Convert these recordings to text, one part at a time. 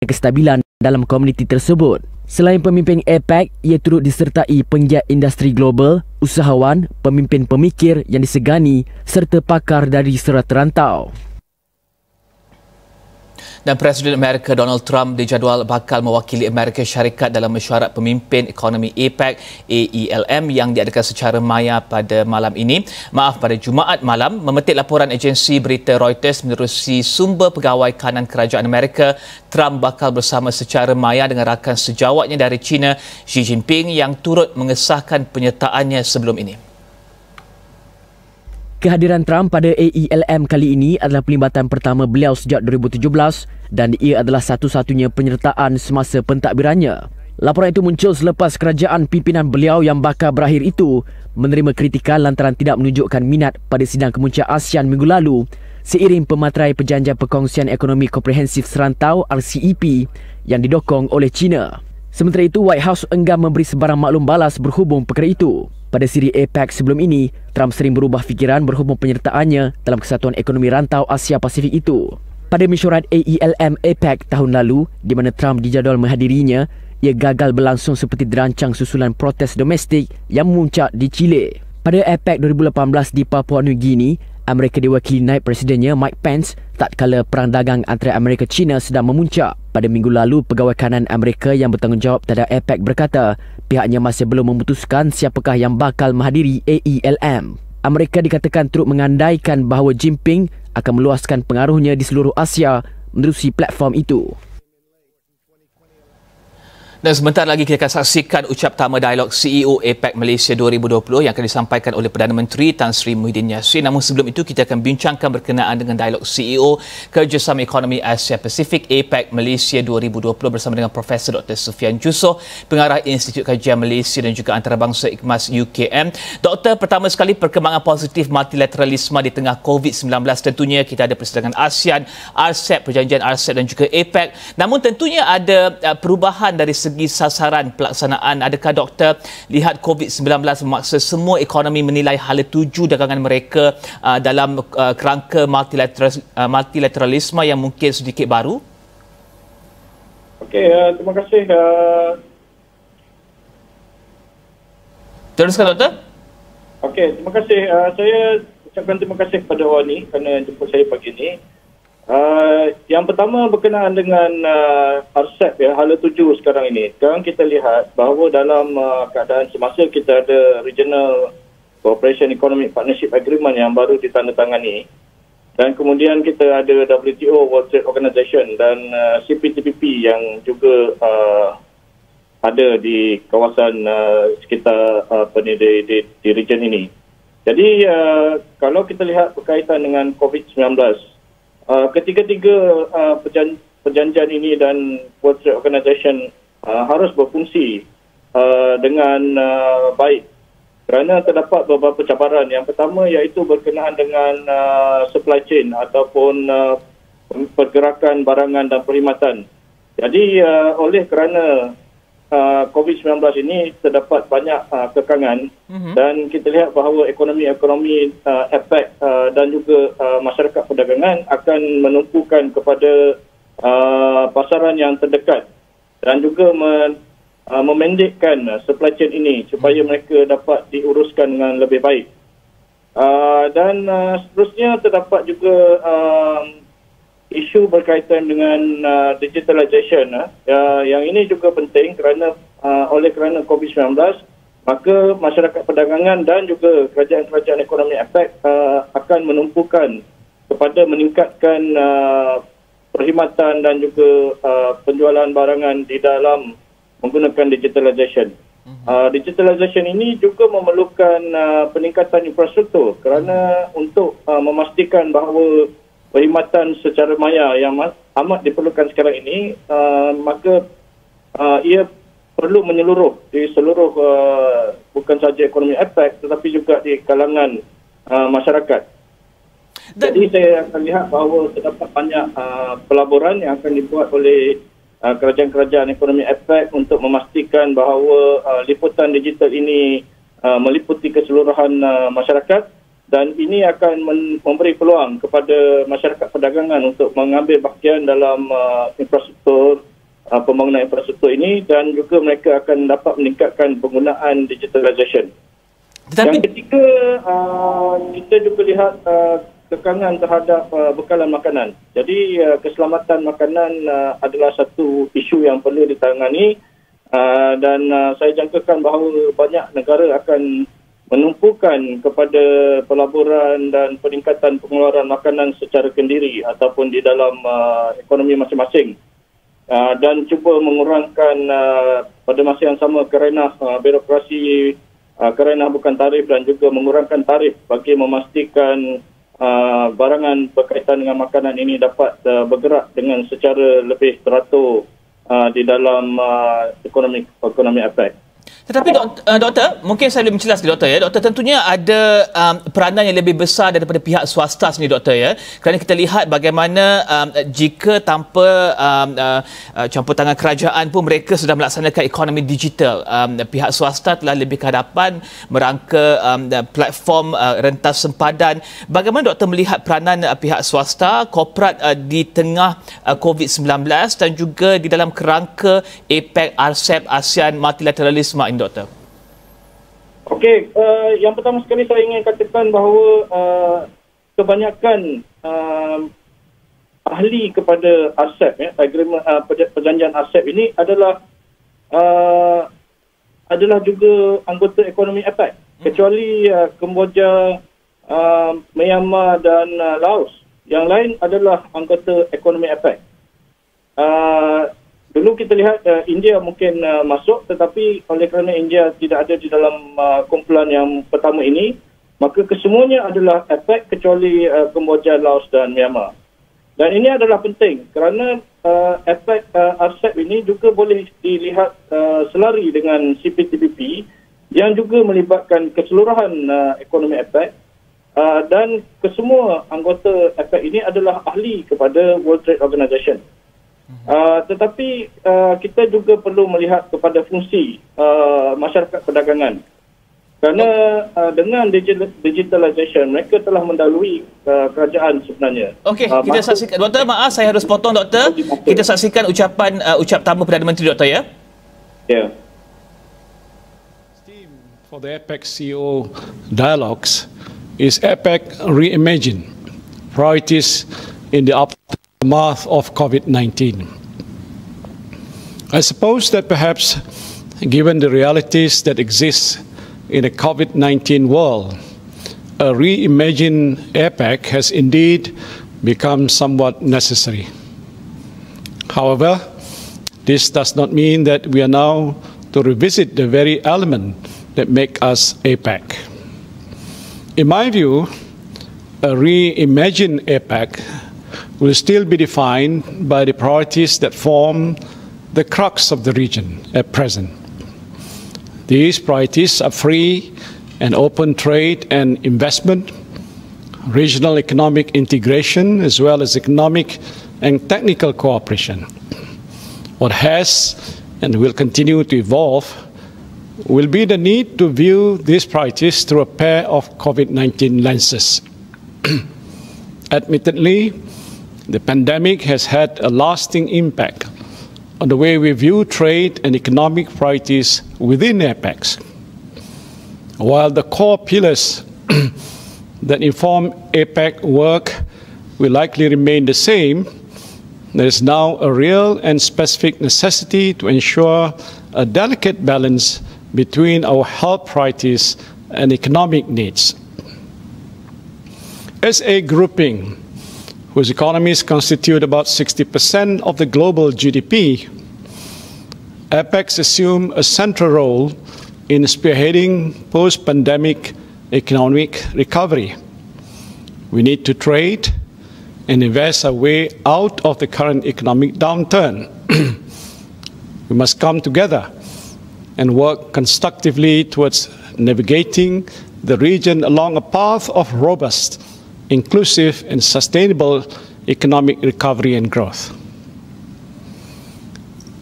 kestabilan dalam komuniti tersebut. Selain pemimpin Apec, ia turut disertai penggiat industri global, usahawan, pemimpin pemikir yang disegani serta pakar dari serat terantau. Dan Presiden Amerika Donald Trump dijadual bakal mewakili Amerika Syarikat dalam mesyuarat pemimpin ekonomi Apec AELM yang diadakan secara maya pada malam ini. Pada Jumaat malam, memetik laporan agensi berita Reuters menerusi sumber pegawai kanan kerajaan Amerika, Trump bakal bersama secara maya dengan rakan sejawatnya dari China, Xi Jinping, yang turut mengesahkan penyertaannya sebelum ini. Kehadiran Trump pada AELM kali ini adalah pelibatan pertama beliau sejak 2017 dan ia adalah satu-satunya penyertaan semasa pentadbirannya. Laporan itu muncul selepas kerajaan pimpinan beliau yang bakal berakhir itu menerima kritikan lantaran tidak menunjukkan minat pada sidang kemuncak ASEAN minggu lalu seiring pematerai Perjanjian Perkongsian Ekonomi Komprehensif Serantau RCEP yang didokong oleh China. Sementara itu, White House enggan memberi sebarang maklum balas berhubung perkara itu. Pada siri Apec sebelum ini, Trump sering berubah fikiran berhubung penyertaannya dalam Kesatuan Ekonomi Rantau Asia Pasifik itu. Pada mesyuarat AELM Apec tahun lalu, di mana Trump dijadual menghadirinya, ia gagal berlangsung seperti dirancang susulan protes domestik yang memuncak di Chile. Pada Apec 2018 di Papua New Guinea, Amerika diwakili naib presidennya Mike Pence tatkala perang dagang antara Amerika-China sedang memuncak. Pada minggu lalu, pegawai kanan Amerika yang bertanggungjawab terhadap Apec berkata pihaknya masih belum memutuskan siapakah yang bakal menghadiri AELM. Amerika dikatakan turut mengandaikan bahawa Jinping akan meluaskan pengaruhnya di seluruh Asia menerusi platform itu. Dan sebentar lagi kita akan saksikan ucaptama Dialog CEO Apec Malaysia 2020 yang akan disampaikan oleh Perdana Menteri Tan Sri Muhyiddin Yassin. Namun sebelum itu kita akan bincangkan berkenaan dengan Dialog CEO Kerjasama Ekonomi Asia Pasifik Apec Malaysia 2020 bersama dengan Profesor Dr. Sufian Jusoh, Pengarah Institut Kajian Malaysia dan juga Antarabangsa IKMAS UKM. Doktor, pertama sekali perkembangan positif multilateralisme di tengah COVID-19. Tentunya kita ada persidangan ASEAN, RCEP, perjanjian RCEP dan juga Apec. Namun tentunya ada perubahan dari segi sasaran pelaksanaan. Adakah doktor lihat COVID-19 memaksa semua ekonomi menilai hala tuju dagangan mereka dalam kerangka multilateralisme yang mungkin sedikit baru? Okey, terima kasih. Teruskan doktor. Okey, terima kasih. Saya ucapkan terima kasih kepada AWANI kerana jemput saya pagi ini. Yang pertama berkenaan dengan RCEP, ya, hala tuju sekarang ini. Sekarang kita lihat bahawa dalam keadaan semasa kita ada Regional Cooperation Economic Partnership Agreement yang baru ditandatangani, dan kemudian kita ada WTO, World Trade Organization, dan CPTPP yang juga ada di kawasan sekitar di region ini. Jadi kalau kita lihat berkaitan dengan COVID-19, ketiga-tiga perjanjian ini dan World Trade Organization harus berfungsi dengan baik kerana terdapat beberapa cabaran. Yang pertama iaitu berkenaan dengan supply chain ataupun pergerakan barangan dan perkhidmatan. Jadi oleh kerana COVID-19 ini terdapat banyak kekangan dan kita lihat bahawa ekonomi Apec dan juga masyarakat perdagangan akan menumpukan kepada pasaran yang terdekat dan juga memendekkan supply chain ini supaya mereka dapat diuruskan dengan lebih baik. Dan seterusnya terdapat juga isu berkaitan dengan digitalization. Yang ini juga penting kerana oleh kerana COVID-19, maka masyarakat perdagangan dan juga kerajaan-kerajaan ekonomi Apec akan menumpukan kepada meningkatkan perkhidmatan dan juga penjualan barangan di dalam menggunakan digitalization. Digitalization ini juga memerlukan peningkatan infrastruktur kerana untuk memastikan bahawa perkhidmatan secara maya yang amat diperlukan sekarang ini, maka ia perlu menyeluruh di seluruh bukan saja ekonomi Apec tetapi juga di kalangan masyarakat. Jadi saya akan lihat bahawa terdapat banyak pelaburan yang akan dibuat oleh kerajaan-kerajaan ekonomi Apec untuk memastikan bahawa liputan digital ini meliputi keseluruhan masyarakat. Dan ini akan memberi peluang kepada masyarakat perdagangan untuk mengambil bahagian dalam infrastruktur pembangunan infrastruktur ini, dan juga mereka akan dapat meningkatkan penggunaan digitalisation. Yang ketiga, kita juga lihat kekangan terhadap bekalan makanan. Jadi keselamatan makanan adalah satu isu yang perlu ditangani, dan saya jangkakan bahawa banyak negara akan menumpukan kepada pelaburan dan peningkatan pengeluaran makanan secara kendiri ataupun di dalam ekonomi masing-masing, dan cuba mengurangkan pada masa yang sama kerenah birokrasi, kerenah bukan tarif, dan juga mengurangkan tarif bagi memastikan barangan berkaitan dengan makanan ini dapat bergerak dengan secara lebih teratur di dalam ekonomi Apec. Tetapi doktor, mungkin saya boleh menjelaskan doktor ya. Doktor, tentunya ada peranan yang lebih besar daripada pihak swasta sendiri doktor ya. Kerana kita lihat bagaimana jika tanpa campur tangan kerajaan pun mereka sudah melaksanakan ekonomi digital. Pihak swasta telah lebih ke hadapan merangka platform rentas sempadan. Bagaimana doktor melihat peranan pihak swasta, korporat di tengah COVID-19 dan juga di dalam kerangka APEC, RCEP, ASEAN multilateralisme ini doktor? Okey, yang pertama sekali saya ingin katakan bahawa kebanyakan ahli kepada ASEP, agreement perjanjian ASEP ini adalah juga anggota ekonomi Apec, kecuali Kemboja, Myanmar dan Laos. Yang lain adalah anggota ekonomi Apec. Dulu kita lihat India mungkin masuk, tetapi oleh kerana India tidak ada di dalam kumpulan yang pertama ini, maka kesemuanya adalah Apec kecuali Kemboja, Laos dan Myanmar. Dan ini adalah penting kerana Apec RCEP ini juga boleh dilihat selari dengan CPTPP yang juga melibatkan keseluruhan ekonomi Apec, dan kesemua anggota Apec ini adalah ahli kepada World Trade Organization. Tetapi kita juga perlu melihat kepada fungsi masyarakat perdagangan, kerana dengan digitalisation mereka telah mendahului kerajaan sebenarnya. Okey, kita saksikan. Doktor, maaf saya harus potong doktor. Kita saksikan ucapan ucaptama Perdana Menteri doktor ya. Ya. For the Apec CEO dialogues is Apec reimagine priorities in the aftermath of COVID-19. I suppose that perhaps, given the realities that exist in a COVID-19 world, a reimagined Apec has indeed become somewhat necessary. However, this does not mean that we are now to revisit the very element that make us Apec. In my view, a reimagined Apec will still be defined by the priorities that form the crux of the region at present. These priorities are free and open trade and investment, regional economic integration, as well as economic and technical cooperation. What has and will continue to evolve will be the need to view these priorities through a pair of COVID-19 lenses. Admittedly, the pandemic has had a lasting impact on the way we view trade and economic priorities within Apec. While the core pillars that inform Apec work will likely remain the same, there is now a real and specific necessity to ensure a delicate balance between our health priorities and economic needs. As a grouping whose economies constitute about 60% of the global GDP, Apec assume a central role in spearheading post-pandemic economic recovery. We need to trade and invest our way out of the current economic downturn. We must come together and work constructively towards navigating the region along a path of robust, inclusive and sustainable economic recovery and growth.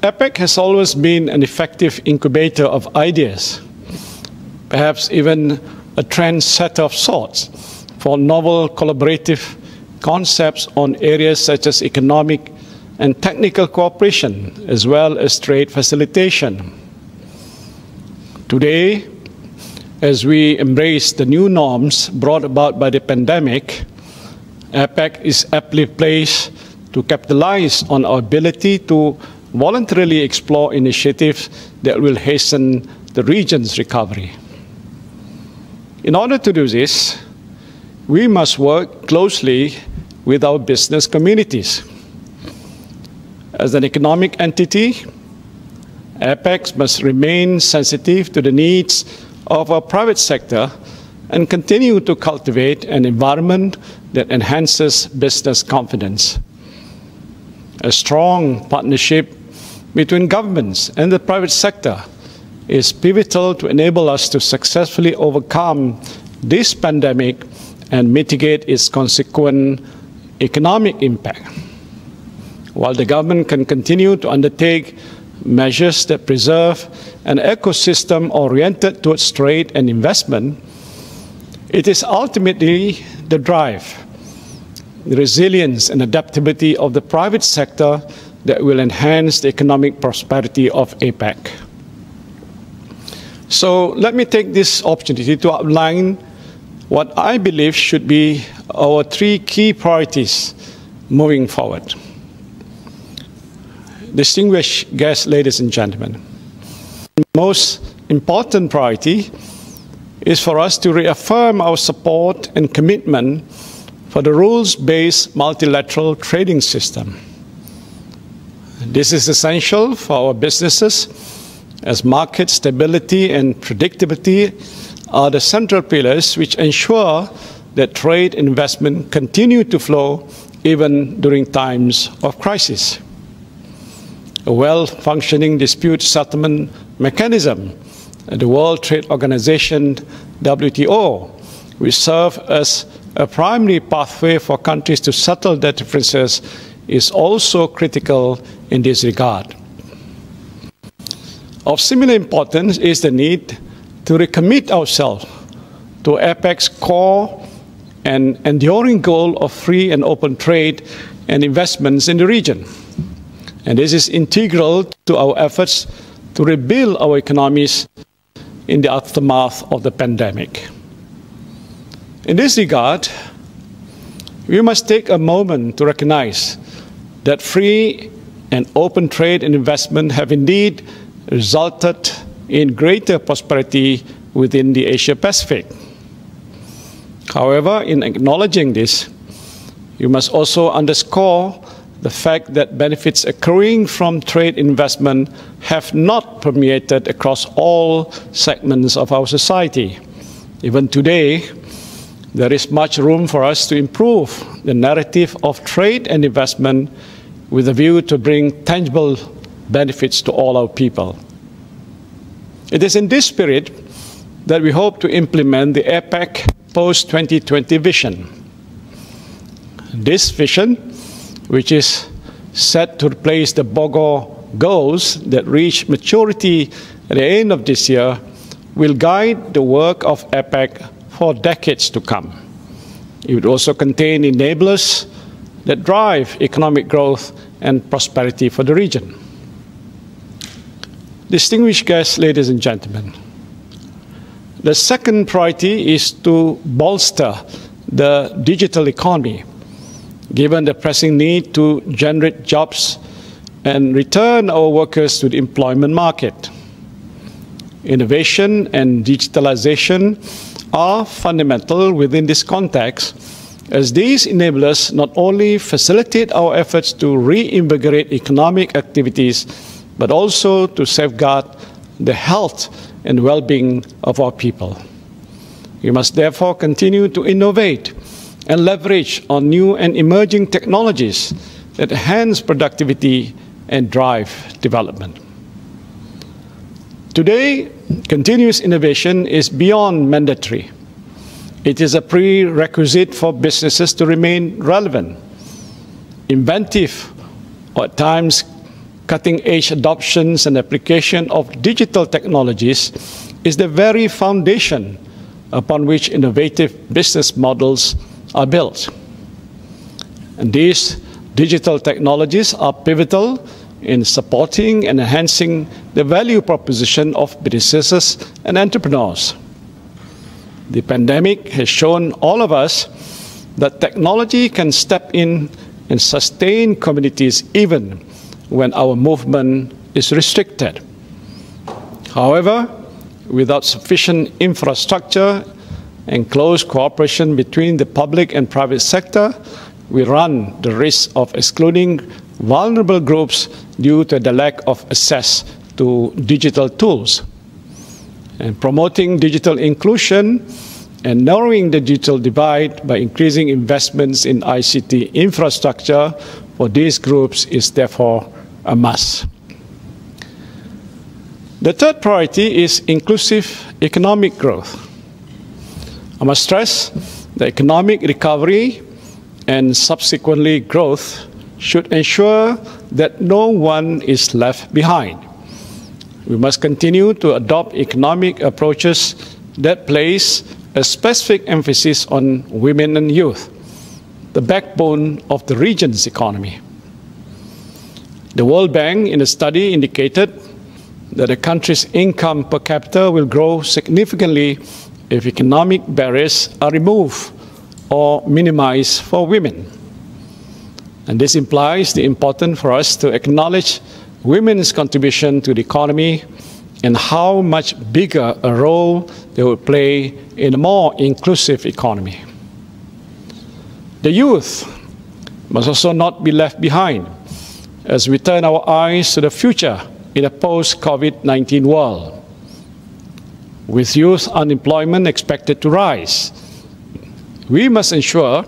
Apec has always been an effective incubator of ideas, perhaps even a trendsetter of sorts for novel collaborative concepts on areas such as economic and technical cooperation, as well as trade facilitation. Today, as we embrace the new norms brought about by the pandemic, Apec is aptly placed to capitalize on our ability to voluntarily explore initiatives that will hasten the region's recovery. In order to do this, we must work closely with our business communities. As an economic entity, Apec must remain sensitive to the needs of our private sector and continue to cultivate an environment that enhances business confidence. A strong partnership between governments and the private sector is pivotal to enable us to successfully overcome this pandemic and mitigate its consequent economic impact. While the government can continue to undertake measures that preserve an ecosystem oriented towards trade and investment, it is ultimately the drive, the resilience and adaptability of the private sector that will enhance the economic prosperity of APEC. So let me take this opportunity to outline what I believe should be our three key priorities moving forward. Distinguished guests, ladies and gentlemen, the most important priority is for us to reaffirm our support and commitment for the rules-based multilateral trading system. This is essential for our businesses, as market stability and predictability are the central pillars which ensure that trade and investment continue to flow even during times of crisis. A well-functioning dispute settlement mechanism at the World Trade Organization, WTO, will serve as a primary pathway for countries to settle their differences, is also critical in this regard. Of similar importance is the need to recommit ourselves to APEC's core and enduring goal of free and open trade and investments in the region. And this is integral to our efforts to rebuild our economies in the aftermath of the pandemic. In this regard, we must take a moment to recognize that free and open trade and investment have indeed resulted in greater prosperity within the Asia-Pacific. However, in acknowledging this, you must also underscore the fact that benefits accruing from trade investment have not permeated across all segments of our society. Even today, there is much room for us to improve the narrative of trade and investment with a view to bring tangible benefits to all our people. It is in this spirit that we hope to implement the APEC post-2020 vision. This vision, which is set to replace the BOGO goals that reach maturity at the end of this year, will guide the work of APEC for decades to come. It would also contain enablers that drive economic growth and prosperity for the region. Distinguished guests, ladies and gentlemen, the second priority is to bolster the digital economy, given the pressing need to generate jobs and return our workers to the employment market. Innovation and digitalization are fundamental within this context, as these enablers not only facilitate our efforts to reinvigorate economic activities, but also to safeguard the health and well-being of our people. We must therefore continue to innovate and leverage on new and emerging technologies that enhance productivity and drive development. Today, continuous innovation is beyond mandatory. It is a prerequisite for businesses to remain relevant, inventive, or at times cutting-edge adoptions and application of digital technologies is the very foundation upon which innovative business models are built. And this Digital technologies are pivotal in supporting and enhancing the value proposition of businesses and entrepreneurs. The pandemic has shown all of us that technology can step in and sustain communities even when our movement is restricted. However, without sufficient infrastructure and close cooperation between the public and private sector, we run the risk of excluding vulnerable groups due to the lack of access to digital tools. And promoting digital inclusion and narrowing the digital divide by increasing investments in ICT infrastructure for these groups is therefore a must. The third priority is inclusive economic growth. I must stress that economic recovery and subsequently growth should ensure that no one is left behind. We must continue to adopt economic approaches that place a specific emphasis on women and youth, the backbone of the region's economy. The World Bank, in a study, indicated that a country's income per capita will grow significantly if economic barriers are removed or minimized for women. And this implies the importance for us to acknowledge women's contribution to the economy and how much bigger a role they will play in a more inclusive economy. The youth must also not be left behind as we turn our eyes to the future in a post-COVID-19 world. With youth unemployment expected to rise, we must ensure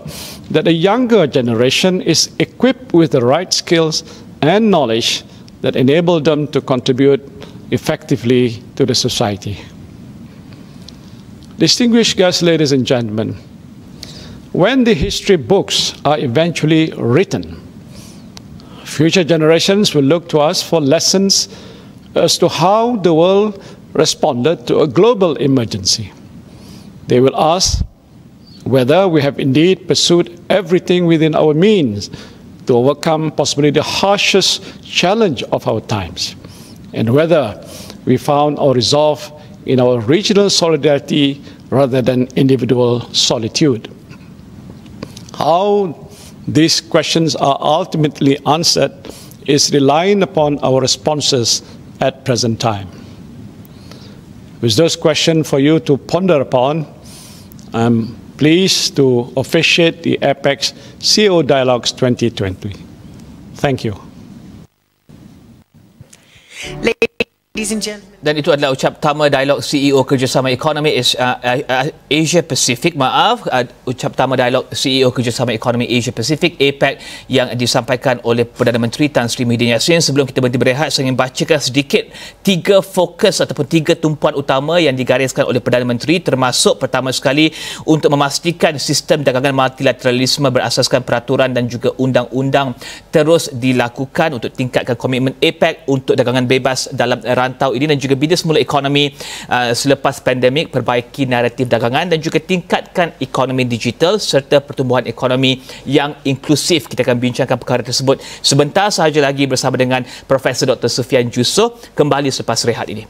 that the younger generation is equipped with the right skills and knowledge that enable them to contribute effectively to the society. Distinguished guests, ladies and gentlemen, when the history books are eventually written, future generations will look to us for lessons as to how the world responded to a global emergency. They will ask whether we have indeed pursued everything within our means to overcome possibly the harshest challenge of our times, and whether we found our resolve in our regional solidarity rather than individual solitude. How these questions are ultimately answered is relying upon our responses at present time. With those questions for you to ponder upon, I'm pleased to officiate the Apec CEO Dialogues 2020. Thank you. Ladies and gentlemen. Dan itu adalah ucaptama Dialog CEO Kerjasama Ekonomi Asia Pasifik, ucaptama Dialog CEO Kerjasama Ekonomi Asia Pasifik APEC yang disampaikan oleh Perdana Menteri Tan Sri Muhyiddin Yassin. Sebelum kita berhenti berehat, saya ingin bacakan sedikit 3 fokus ataupun 3 tumpuan utama yang digariskan oleh Perdana Menteri, termasuk pertama sekali untuk memastikan sistem dagangan multilateralisme berasaskan peraturan dan juga undang-undang terus dilakukan untuk tingkatkan komitmen APEC untuk dagangan bebas dalam rantau ini dan juga bina semula ekonomi selepas pandemik, perbaiki naratif dagangan dan juga tingkatkan ekonomi digital serta pertumbuhan ekonomi yang inklusif. Kita akan bincangkan perkara tersebut sebentar sahaja lagi bersama dengan Profesor Dr. Sufian Jusoh kembali selepas rehat ini.